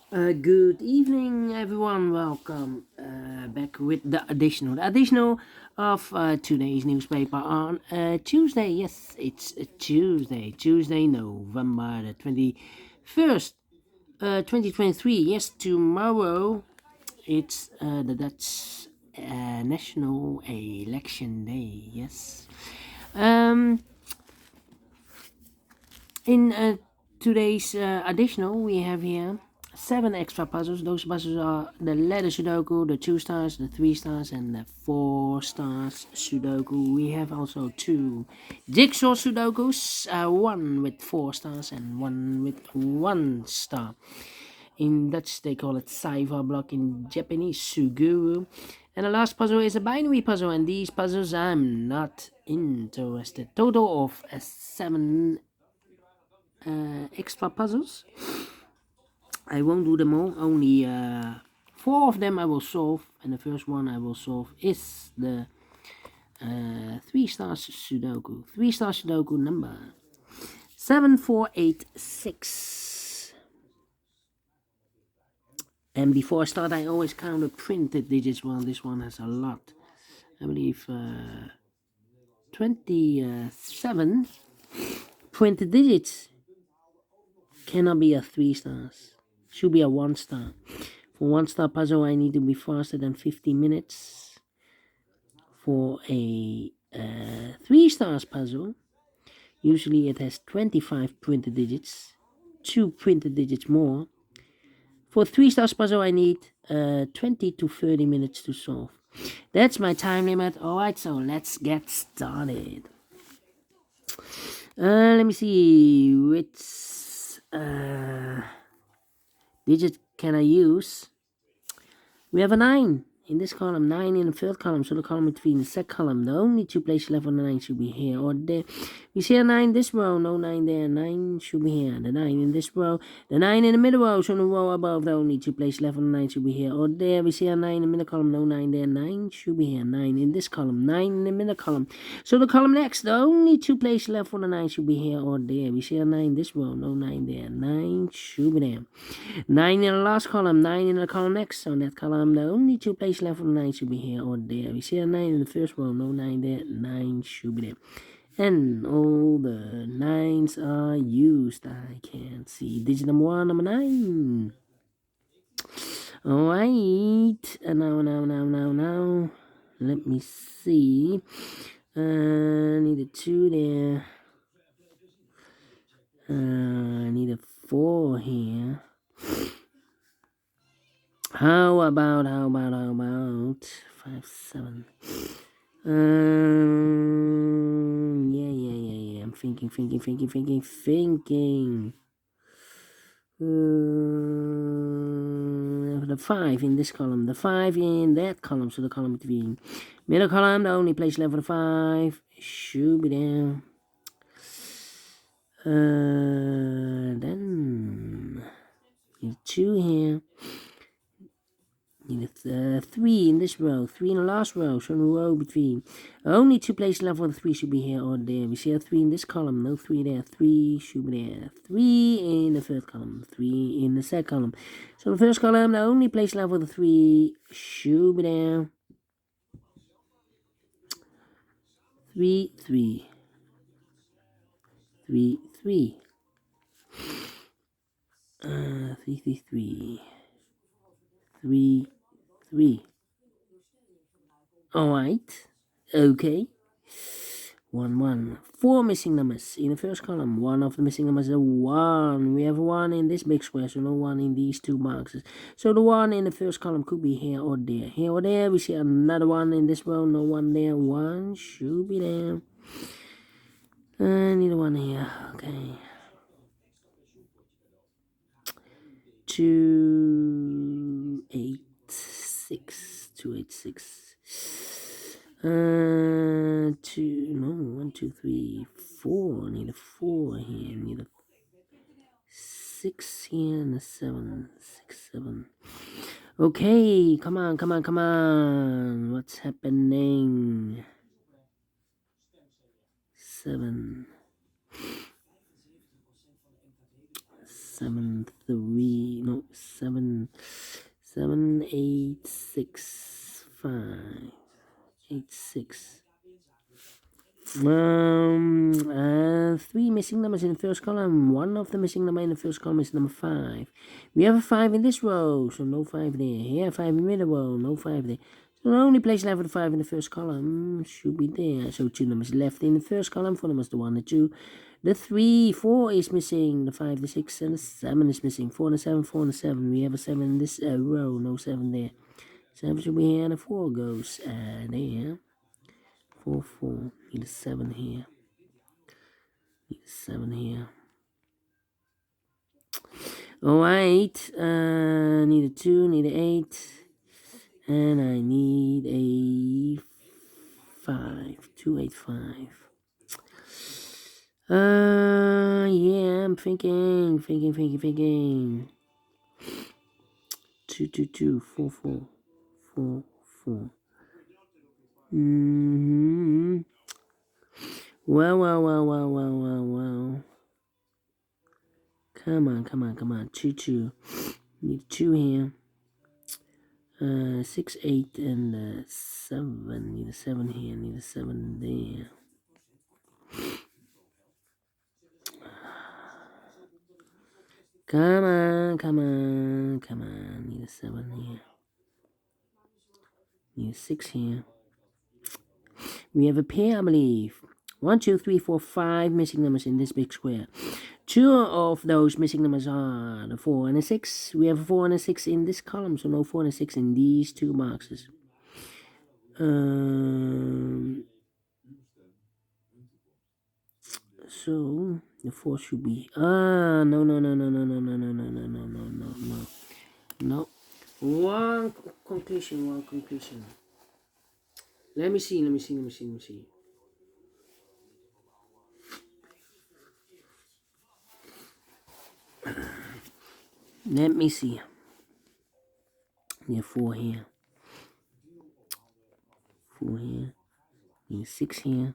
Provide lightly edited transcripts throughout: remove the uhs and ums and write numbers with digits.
Good evening, everyone. Welcome back with the additional of today's newspaper on Tuesday. Yes, it's a Tuesday, November the 21st, 2023. Yes, tomorrow it's the Dutch National Election Day. Yes. Um, in today's additional, we have here 7 extra puzzles. Those puzzles are the letter Sudoku, the 2 stars, the 3 stars, and the 4 stars Sudoku. We have also 2 jigsaw Sudokus, 1 with 4 stars and 1 with 1 star. In Dutch, they call it Saiva block. In Japanese, Suguru. And the last puzzle is a binary puzzle, and these puzzles I'm not interested. Total of 7 extra puzzles. I won't do them all, only 4 of them I will solve, and the first one I will solve is the 3 stars Sudoku. 3 stars Sudoku number 7486. And before I start, I always count the printed digits. Well, this one has a lot. I believe 27 printed digits. Cannot be a 3 stars. Should be a 1 star. For 1 star puzzle, I need to be faster than 50 minutes. For a 3 stars puzzle, usually it has 25 printed digits, 2 printed digits more. For 3 stars puzzle, I need 20 to 30 minutes to solve. That's my time limit. Alright, so let's get started. Let me see which digit can I use. We have a 9 in this column, 9 in the third column, so the column between the second column. The only 2 places left on the 9 should be here or there. We see a 9 this row, no 9 there, 9 should be here. The 9 in this row, the 9 in the middle row, so the row above, the only 2 places left on the 9 should be here or there. We see a 9 in the middle column, no 9 there, 9 should be here. 9 in this column, 9 in the middle column. So the column next, the only 2 places left on the 9 should be here or there. We see a 9 this row, no 9 there, 9 should be there. 9 in the last column, 9 in the column next. On that column, the only 2 places left on the 9 should be here or there. We see a 9 in the first row, no 9 there, 9 should be there. And all the 9s are used. I can't see digit number 1, number 9. Alright, now. Let me see. Need a 2 there. I need a 4 here. How about 5, 7? Yeah. I'm thinking. The 5 in this column, the 5 in that column, so the column between middle column, the only place left for the 5 should be there. Then 2 here. Need a 3 in this row, 3 in the last row, so in the row between. Only 2 places left for the 3 should be here or there. We see a 3 in this column, no 3 there, 3 should be there. 3 in the third column, 3 in the second column. So the first column, the only place left for the 3 should be there. 3, 3. 3, 3. 3, 3. 3, 3. Alright. Okay. 1, 1. 4 missing numbers in the first column. One of the missing numbers is a 1. We have a 1 in this big square, so no 1 in these 2 boxes. So the 1 in the first column could be here or there. Here or there, we see another 1 in this row. No 1 there. 1 should be there. I need a 1 here. Okay. 286. 286. 1, 2, 3, 4. Need a 4 here. Need a 6 here and a 7. 6, 7. Okay, come on. What's happening? 7. 7, 3. No, 7, 7, 8, 6, 5, 8, 6. Three missing numbers in the first column. One of the missing number in the first column is number 5. We have a 5 in this row, so no 5 there. Here, 5 in the middle row, no 5 there. So the only place left for the 5 in the first column should be there. So 2 numbers left in the first column. 4 numbers, the 1, the 2, the 3, 4 is missing. The 5, the 6, and the 7 is missing. 4 and the 7, 4 and the 7. We have a 7 in this row, no 7 there. 7 should be here, and the 4 goes there. 4, 4. Need a 7 here. Need a 7 here. Alright. Need a 2, need a 8. And I need a 5. 2, 8, 5. Yeah, I'm thinking. 2, 2, 2, 4, 4. 4, 4. Well. Come on. 2, 2. Need 2 here. 6, 8, and 7. Need a 7 here. Need a 7 there. Come on. Need a 7 here. Need a 6 here. We have a pair, I believe. 1, 2, 3, 4, 5 missing numbers in this big square. 2 of those missing numbers are the 4 and the 6. We have a 4 and a 6 in this column, so no 4 and a 6 in these 2 boxes. So the 4 should be no. One conclusion. Let me see. Let me see. We have 4 here. 4 here. We have 6 here.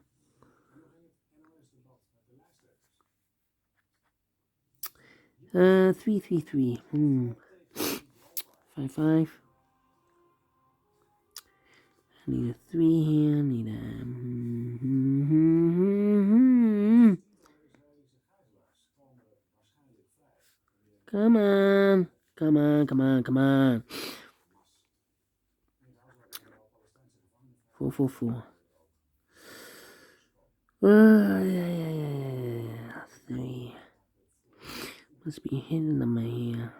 3, 3, 3. 5, 5. I need a 3 here. Need a Come on. 4, 4, 4. Yeah. 3. Must be hidden number here.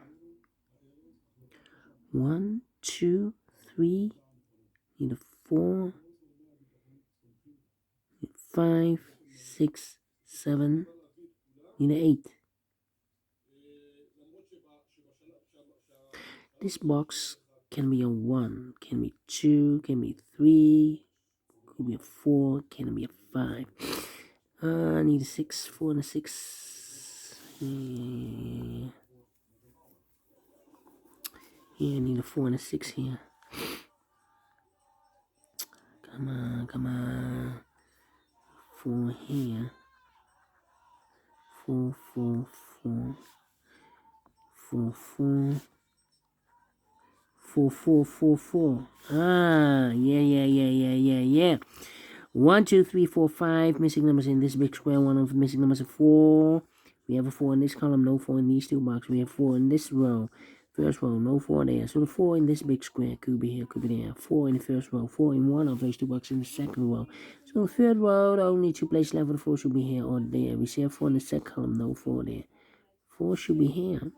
1, 2, 3. Need a 4. Need 5, 6, 7. Need an 8. This box can be a 1, can be 2, can be 3, could be a 4, can be a 5. I need a 6, 4 and a 6. Yeah, I need a 4 and a 6 here. Come on. 4 here. 4, 4, 4. 4, 4. 4, 4, 4, 4. Yeah. 1, 2, 3, 4, 5 missing numbers in this big square. One of the missing numbers is 4. We have a 4 in this column, no 4 in these 2 boxes. We have 4 in this row. First row, no 4 there. So the 4 in this big square could be here, could be there. 4 in the first row, 4 in one of those 2 boxes in the second row. So third row, the only 2 places left for the 4 should be here or there. We see a 4 in the second column, no 4 there. 4 should be here.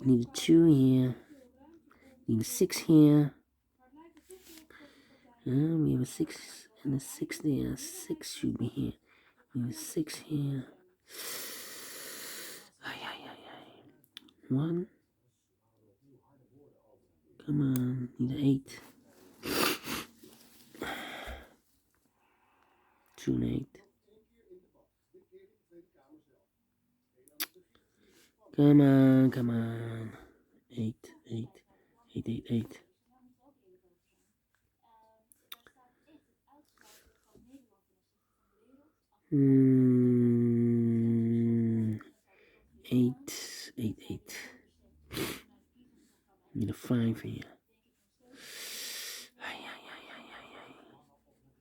Need a 2 here. Need a 6 here. We have a 6 and a 6 there. 6 should be here. Need a 6 here. 1. Come on. Need an 8. 2 and 8. Come on. 8. 8. 8, 8, 8. Need a 5 here.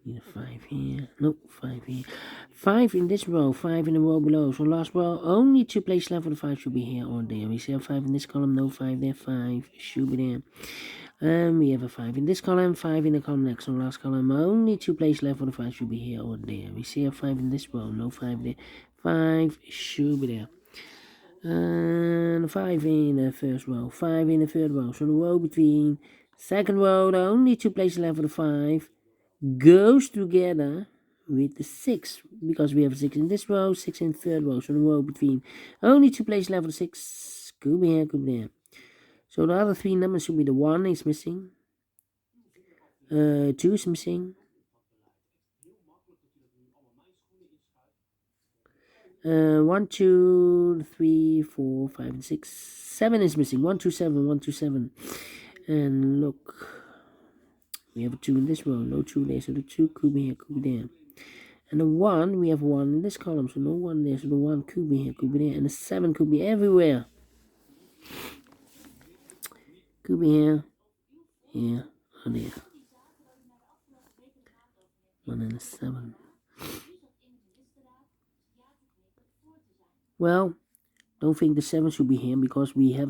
Need a 5 here. Nope, 5 here. 5 in this row, 5 in the row below. So last row, only 2 places left for the 5 should be here or there. We see a 5 in this column, no 5 there, 5 should be there. And we have a 5 in this column, 5 in the column next. So last column, only 2 places left for the 5 should be here or there. We see a 5 in this row, no 5 there, 5 should be there. And 5 in the first row, 5 in the third row. So the row between second row, the only 2 places left for the 5 goes together with the 6, because we have 6 in this row, 6 in the third row. So the row between only 2 places left for the 6 could be here, could be there. So the other 3 numbers should be the 1 is missing, 2 is missing, 1, 2, 3, 4, 5, and 6. 7 is missing. 1, 2, 7, 1, 2, 7. And look, we have a 2 in this row, no 2 there. So the 2 could be here, could be there. And the 1, we have 1 in this column, so no 1 there. So the 1 could be here, could be there. And the 7 could be everywhere. Could be here, here, or there. 1 and a 7. Well, don't think the 7 should be here, because we have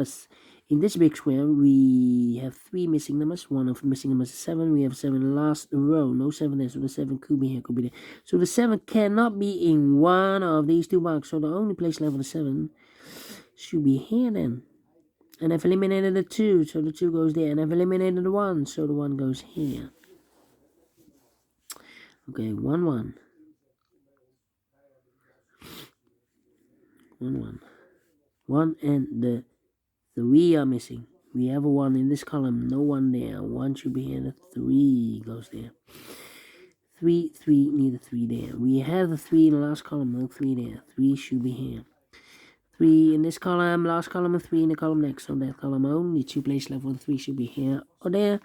in this big square we have 3 missing numbers. One of the missing numbers is 7. We have 7 in the last row, no 7 there, so the 7 could be here, could be there. So the 7 cannot be in one of these 2 boxes. So the only place left for the 7 should be here then. And I've eliminated the 2, so the 2 goes there. And I've eliminated the 1, so the 1 goes here. Okay, 1, 1. 1, 1. 1 and the 3 are missing. We have a 1 in this column, no 1 there. 1 should be here, the 3 goes there. 3, 3, need a 3 there. We have the 3 in the last column, no 3 there. 3 should be here. 3 in this column, last column, and 3 in the column next. So that column only 2 places left for the 3 should be here or there.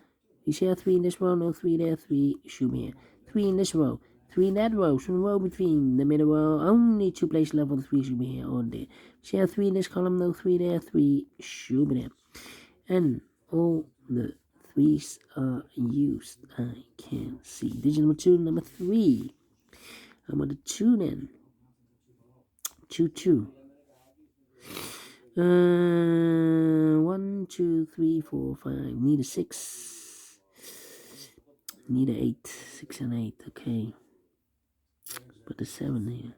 You see a 3 in this row, no 3 there, 3 should be here. 3 in this row, 3 in that row. So the row between the middle row, only 2 places left for the 3 should be here or there. See a 3 in this column, no 3 there, 3 should be there. And all the 3's are used. I can see. Digit number 2, number 3. How about the 2 then? 2, 2. 1, 2, 3, 4, 5. Need a 6. Need a 8. 6 and 8. Okay. Put the 7 here.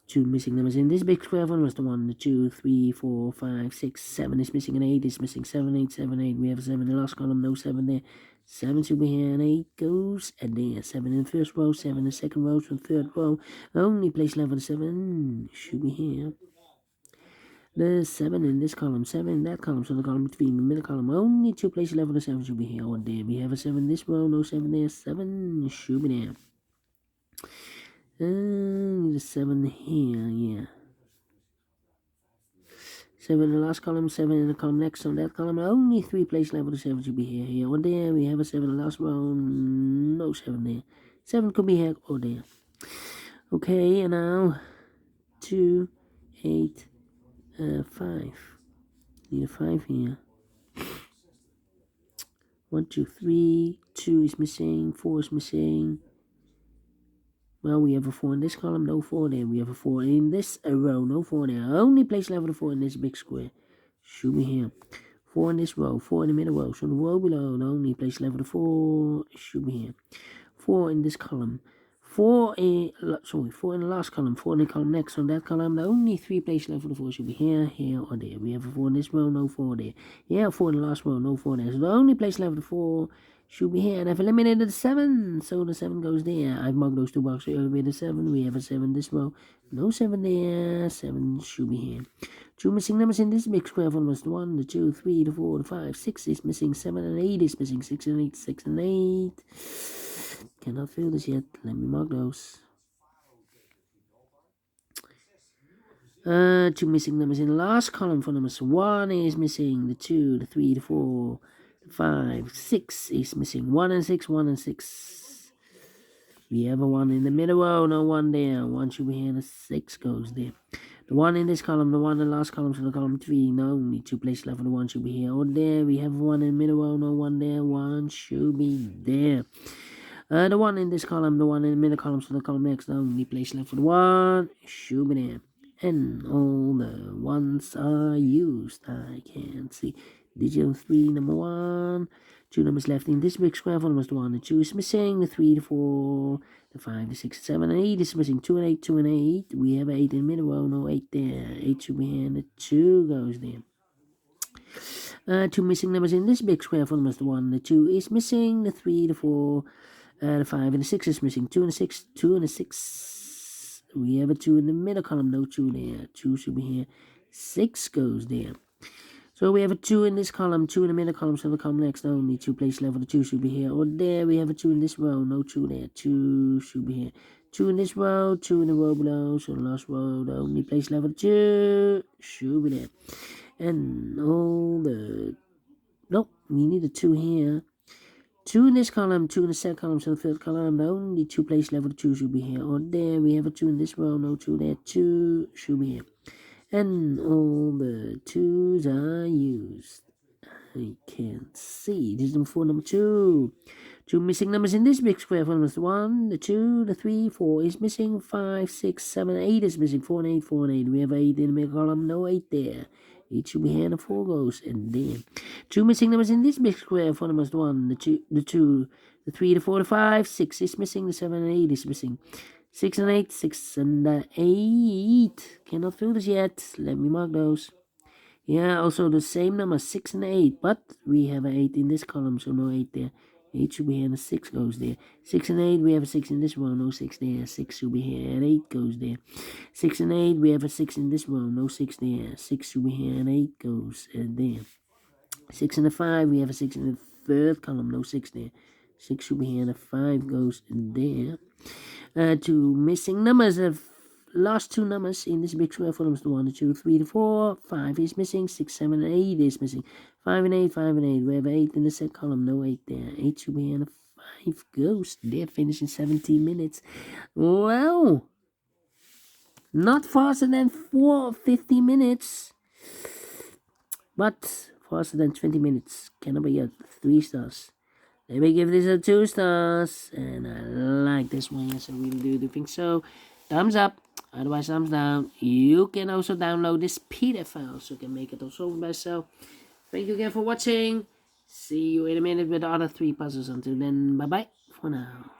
2 missing numbers in this big square. One was the 1, the 2, 3, 4, 5, 6, 7 is missing, and 8 is missing. 7, 8, 7, 8. We have a 7 in the last column, no 7 there. 7 should be here, and 8 goes and there. 7 in the first row, 7 in the second row, so third row. Only place left for the 7 should be here. The 7 in this column, 7 in that column, so the column between the middle column. Only 2 places left for the 7 should be here or there. We have a 7 in this row, no 7 there. 7 should be there. And the 7 here, yeah. 7 in the last column, 7 in the column next. On that column, only 3 places left for the 7 should be here, here or there. We have a 7 in the last row, no 7 there. 7 could be here or there. Okay, and now 2, 8, 5. Need a 5 here. 1, 2, 3. 2 is missing. 4 is missing. Well, we have a 4 in this column, no 4 there. We have a 4 in this row, no 4 there. Only place left for the 4 in this big square should be here. 4 in this row, 4 in the middle row. So the row below, the only place left for the 4 should be here. 4 in this column. 4 in the last column, 4 in the column next. On that column, the only 3 places left for the 4 should be here, here, or there. We have a 4 in this row, no 4 there. Yeah, 4 in the last row, no 4 there. So the only place left for the 4 should be here. And I've eliminated the 7, so the 7 goes there. I've marked those 2 boxes earlier with the 7. We have a 7 in this row, no 7 there. 7 should be here. 2 missing numbers in this big square one was the 1, the 2, 3, the 4, the 5. 6 is missing, 7 and 8 is missing. 6 and 8, 6 and 8. Cannot fill this yet. Let me mark those. 2 missing numbers in the last column for numbers. 1 is missing, the 2, the 3, the 4, the 5. 6 is missing. 1 and 6, 1 and 6. We have a 1 in the middle row, no 1 there. 1 should be here, and a 6 goes there. The 1 in this column, the 1 in the last column, so the column 3, no, only 2 places left for the 1 should be here or there. We have 1 in the middle row, no 1 there. 1 should be there. The 1 in this column, the 1 in the middle column, so the column next, the only place left for the 1 should be there. And all the 1s are used. I can't see. Digit 3, number 1. 2 numbers left in this big square. 4 numbers, the 1 and 2 is missing. The 3, the 4, the 5, the 6, 7, and 8 is missing. 2 and 8, 2 and 8. We have 8 in the middle row, no 8 there. 8 should be here, and the 2 goes there. 2 missing numbers in this big square. 4 numbers, the 1 and the 2 is missing. The 3, the 4, the 5, and the 6 is missing. 2 and the 6, 2 and the 6. We have a 2 in the middle column, no 2 there. 2 should be here. 6 goes there. So we have a 2 in this column, 2 in the middle column, so the column next, only 2 places left for the 2 should be here or there. We have a 2 in this row, no 2 there. 2 should be here. 2 in this row, 2 in the row below, so the last row, the only place left for the 2 should be there. And all the... Nope, we need a 2 here. 2 in this column, 2 in the second column, so the third column, the only 2 places left for the 2 should be here or there. We have a 2 in this row, no 2 there. 2 should be here. And all the 2s are used. I can't see. This is number 4, number 2. 2 missing numbers in this big square. 4 numbers, the 1, the 2, the 3, 4 is missing. 5, 6, 7, 8 is missing. 4 and 8, 4 and 8. We have 8 in the middle column, no 8 there. 8 should be here, and the 4 goes, and there. 2 missing numbers in this big square. 4 numbers, the 1, the 2, the 3, the 4, the 5. 6 is missing. The 7 and 8 is missing. 6 and 8, 6 and 8. Cannot fill this yet. Let me mark those. Yeah, also the same number, 6 and 8. But we have an 8 in this column, so no 8 there. 8 should be here, and the 6 goes there. 6 and 8, we have a 6 in this row, no 6 there. 6 should be here, and 8 goes there. 6 and 8, we have a 6 in this row, no 6 there. 6 should be here, and 8 goes there. 6 and a 5, we have a 6 in the third column, no 6 there. 6 should be here, and a 5 goes there. 2 missing numbers, the last 2 numbers in this big square. 4 numbers, the 1, the 2, 3, the 4. 5 is missing. 6, 7, and 8 is missing. 5 and 8, 5 and 8. We have 8 in the second column, no 8 there. 8 should be here, and a 5 goes there. Finish in 17 minutes. Well, not faster than 50 minutes, but faster than 20 minutes. Cannot be at 3 stars. Let me give this a 2 stars, and I like this one. Yes, I really do think so. Thumbs up, otherwise thumbs down. You can also download this PDF file, so you can make it also by yourself. Thank you again for watching. See you in a minute with the other 3 puzzles. Until then, bye bye for now.